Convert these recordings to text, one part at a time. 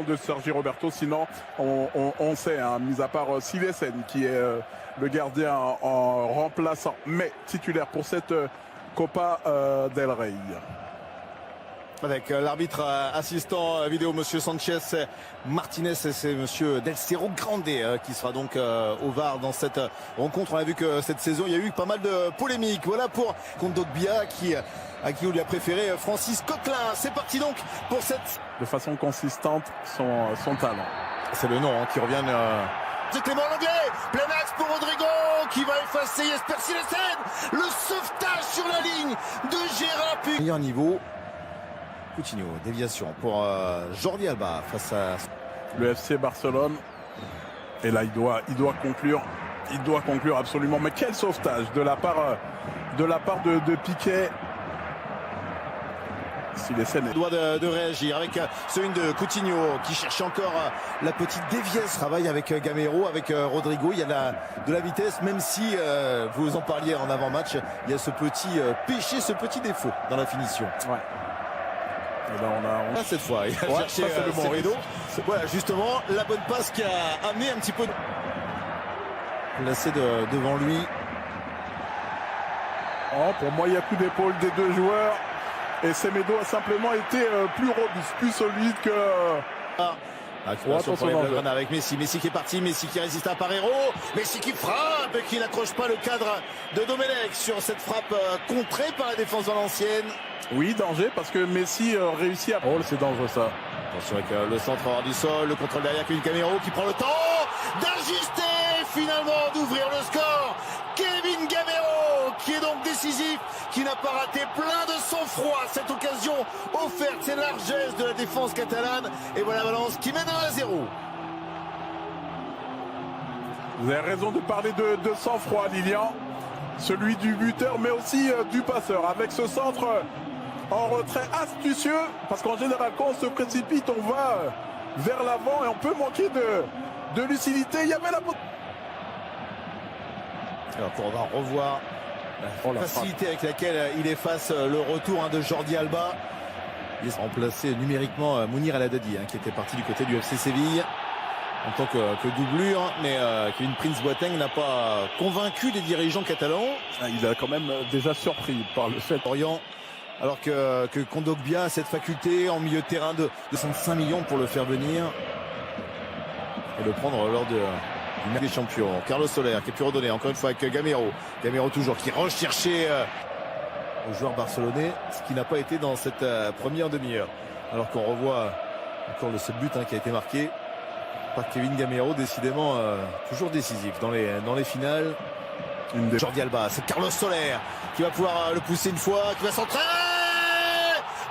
de Sergi Roberto. Sinon, on sait, hein, mis à part Silesen, qui est le gardien en remplaçant, mais titulaire pour cette Copa del Rey. Avec l'arbitre assistant vidéo, monsieur Sanchez Martinez, et c'est monsieur Del Cerro Grande qui sera donc au VAR dans cette rencontre. On a vu que cette saison, il y a eu pas mal de polémiques. Voilà pour Kondogbia à qui on lui a préféré Francis Coquelin. C'est parti donc pour cette... De façon consistante, son talent. C'est le nom qui revient... C'est Clément Lenglet, plein axe pour Rodrigo qui va effacer Jesper Silesen. Le sauvetage sur la ligne de Gérard Puig. Meilleur niveau. Coutinho, déviation pour Jordi Alba face à le FC Barcelone. Et là, il doit conclure. Il doit conclure absolument. Mais quel sauvetage de la part de Piqué. Il doit de réagir avec ce une de Coutinho qui cherche encore la petite déviesse. Travaille avec Gamero, avec Rodrigo. Il y a de la vitesse, même si vous en parliez en avant-match, il y a ce petit péché, ce petit défaut dans la finition. Ouais. Et là, on a cette fois, il a cherché Semedo. Voilà, justement, la bonne passe qui a amené un petit peu placé devant lui. Oh, pour moi, il y a coup d'épaule des deux joueurs. Et Semedo a simplement été plus robuste, plus solide que... Attention pour les Blaugrana avec Messi. Messi qui est parti, Messi qui résiste à Parreiro. Messi qui frappe et qui n'accroche pas le cadre de Domenech sur cette frappe contrée par la défense valencienne. Oui, danger parce que Messi réussit à... Oh, c'est dangereux ça. Attention avec le centre hors du sol, le contrôle derrière Kevin Gamero qui prend le temps d'ajuster finalement, d'ouvrir le score. Kevin Gamero qui est donc décisif, qui n'a pas raté, plein de sang-froid cette occasion offerte, c'est largesse de la défense catalane. Et voilà Valence qui mène 1-0. Vous avez raison de parler de sang-froid, Lilian. Celui du buteur, mais aussi du passeur. Avec ce centre en retrait astucieux, parce qu'en général, quand on se précipite, on va vers l'avant et on peut manquer de lucidité. Il y avait la... Alors on va revoir la facilité avec laquelle il efface le retour de Jordi Alba. Il est remplacé numériquement Mounir El Haddadi qui était parti du côté du FC Séville en tant que doublure, mais Kevin Prince Boateng n'a pas convaincu les dirigeants catalans. Il a quand même déjà surpris par le fait. Orient, alors que Kondogbia a cette faculté en milieu de terrain de 65 millions pour le faire venir et le prendre lors de des champions. Carlos Soler qui est plus redonné encore une fois avec Gamero. Gamero toujours qui recherchait le joueur barcelonais, ce qui n'a pas été dans cette première demi-heure. Alors qu'on revoit encore ce but qui a été marqué par Kevin Gamero, décidément toujours décisif dans les finales. Jordi Alba, c'est Carlos Soler qui va pouvoir le pousser une fois, qui va centrer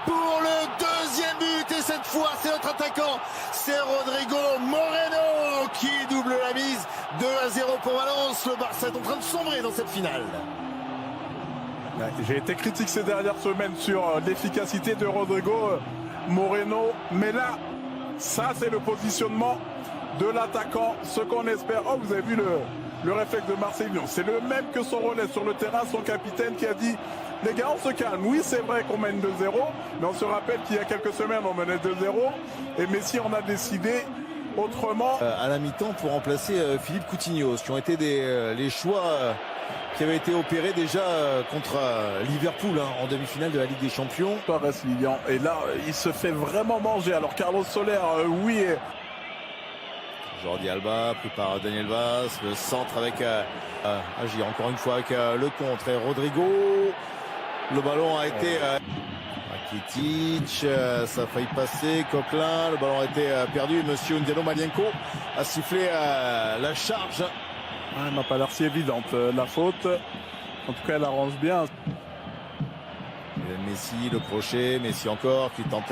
pour le deuxième but, et cette fois c'est notre attaquant, c'est Rodrigo Moreno qui double la mise. 2-0 pour Valence. Le Barça est en train de sombrer dans cette finale. J'ai été critique ces dernières semaines sur l'efficacité de Rodrigo Moreno, mais là, ça c'est le positionnement de l'attaquant, ce qu'on espère. Oh, vous avez vu le réflexe de Marseillon, c'est le même que son relais sur le terrain, son capitaine qui a dit: les gars, on se calme. Oui, c'est vrai qu'on mène 2-0, mais on se rappelle qu'il y a quelques semaines on menait 2-0 et Messi en a décidé autrement. À la mi-temps pour remplacer Philippe Coutinho, ce qui ont été les choix qui avaient été opérés déjà contre Liverpool en demi-finale de la Ligue des Champions. Reste Lilian, et là il se fait vraiment manger. Alors Carlos Soler, oui. Jordi Alba pris par Daniel Vaz, le centre avec Agir encore une fois avec le contre et Rodrigo. Le ballon a été Rakitic, ça a failli passer, Coquelin, le ballon a été perdu. Monsieur Ndiano Malienko a sifflé la charge. Elle m'a pas l'air si évidente la faute. En tout cas, elle arrange bien. Et Messi, le crochet, Messi encore qui tente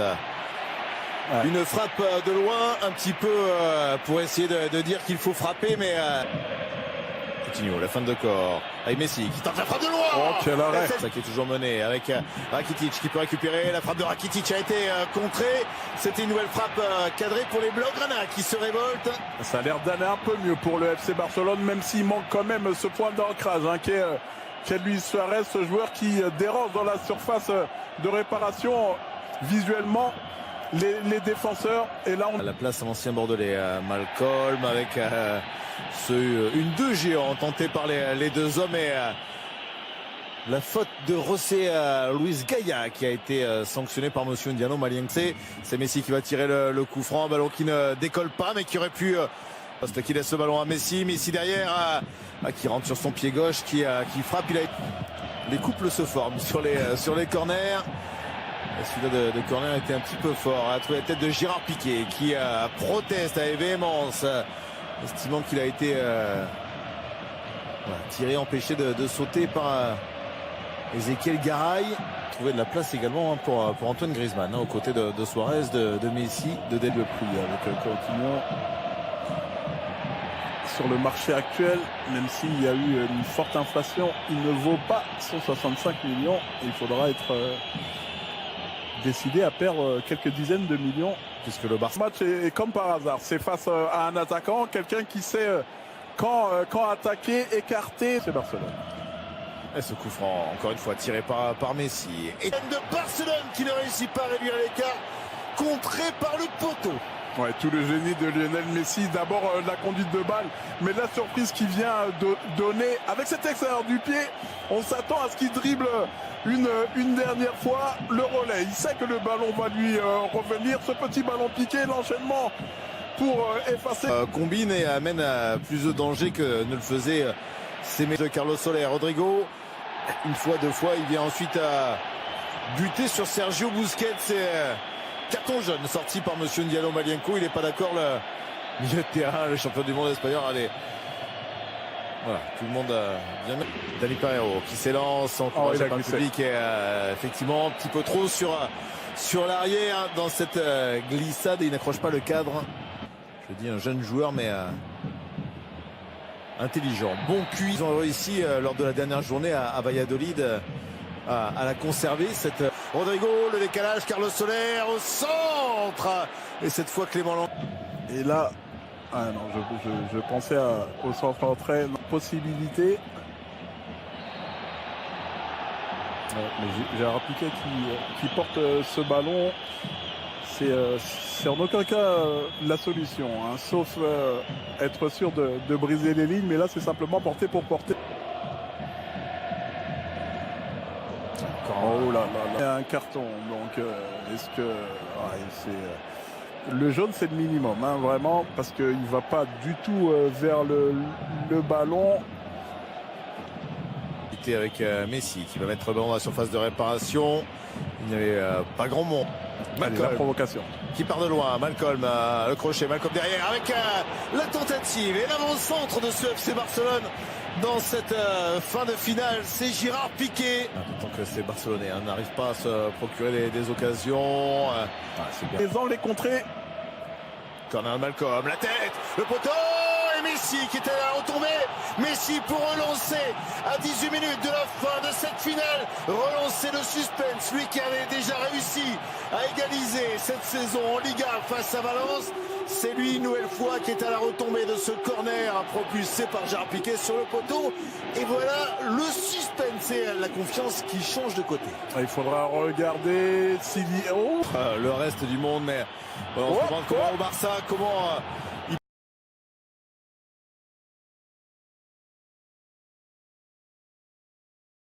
une frappe de loin, un petit peu pour essayer de dire qu'il faut frapper, mais Coutinho, la fin de corps avec Messi qui tente la frappe de loin. Oh, quel arrêt. Ça qui est toujours mené avec Rakitic qui peut récupérer. La frappe de Rakitic a été contrée. C'était une nouvelle frappe cadrée pour les Blaugrana qui se révoltent. Ça a l'air d'aller un peu mieux pour le FC Barcelone, même s'il manque quand même ce point d'ancrage qui est Luis Suarez, ce joueur qui dérange dans la surface de réparation visuellement. les défenseurs. Et là, À la place à l'ancien Bordelais, Malcolm avec une 2 géant tentée par les deux hommes et la faute de José Luis Gaia qui a été sanctionné par Monsieur Ndiano Maliense. C'est Messi qui va tirer le coup franc, un ballon qui ne décolle pas mais qui aurait pu parce qu'il laisse le ballon à Messi. Messi derrière qui rentre sur son pied gauche, qui frappe. Les couples se forment sur les corners. Celui-là de corner était un petit peu fort. A trouvé la tête de Gérard Piqué qui proteste avec véhémence, estimant qu'il a été tiré, empêché de sauter par Ezequiel Garay. Trouver de la place également pour Antoine Griezmann aux côtés de Suarez, de Messi, de Del prix avec Coutinho. Sur le marché actuel, même s'il y a eu une forte inflation, il ne vaut pas 165 millions. Il faudra être décidé à perdre quelques dizaines de millions. Puisque le Barça match est comme par hasard. C'est face à un attaquant, quelqu'un qui sait quand attaquer, écarter. C'est Barcelone. Et ce coup franc, encore une fois, tiré par Messi. Et de Barcelone qui ne réussit pas à réduire l'écart, contré par le poteau. Ouais, tout le génie de Lionel Messi. D'abord la conduite de balle, mais la surprise qui vient de donner avec cet extérieur du pied. On s'attend à ce qu'il dribble une dernière fois le relais. Il sait que le ballon va lui revenir. Ce petit ballon piqué, l'enchaînement pour effacer. Combine et amène à plus de danger que ne le faisait de Carlos Soler. Rodrigo, une fois, deux fois, il vient ensuite à buter sur Sergio Busquets. C'est carton jaune sorti par Monsieur Ndiano Malienco. Il n'est pas d'accord, le milieu de terrain, le champion du monde espagnol. Allez, voilà, tout le monde vient. Dani Pereiro qui s'élance, encouragé par le public et effectivement un petit peu trop sur l'arrière dans cette glissade et il n'accroche pas le cadre. Je dis un jeune joueur mais intelligent, bon QI. Ils ont réussi lors de la dernière journée à Valladolid à la conserver. Rodrigo, le décalage, Carlos Soler au centre et cette fois Clément Lang. Et là, je pensais au centre entrée, possibilité. Mais Gérard Piqué qui porte ce ballon, c'est en aucun cas la solution, hein, sauf être sûr de briser les lignes, mais là c'est simplement porter pour porter. Oh là là là. Un carton, donc est-ce que le jaune c'est le minimum, hein, vraiment, parce qu'il ne va pas du tout vers le ballon. Avec Messi qui va mettre le ballon dans la surface de réparation. Il n'y avait pas grand monde. Allez, la provocation qui part de loin. Malcolm, le crochet, Malcolm derrière avec la tentative et l'avant-centre de ce FC Barcelone dans cette fin de finale. C'est Gérard Piqué. Tant que ces Barcelonais n'arrivent pas à se procurer des occasions. C'est bien. Les contrées. Corner Malcolm, la tête, le poteau et Messi qui était à la retombée. Messi pour relancer à 18 minutes de la fin de cette finale. Relancer le suspense, lui qui avait déjà réussi à égaliser cette saison en Liga face à Valence. C'est lui une nouvelle fois qui est à la retombée de ce corner propulsé par Gérard Piqué sur le poteau. Et voilà le suspense et la confiance qui change de côté. Il faudra regarder s'il y a... le reste du monde, mais on se demande comment au Barça, comment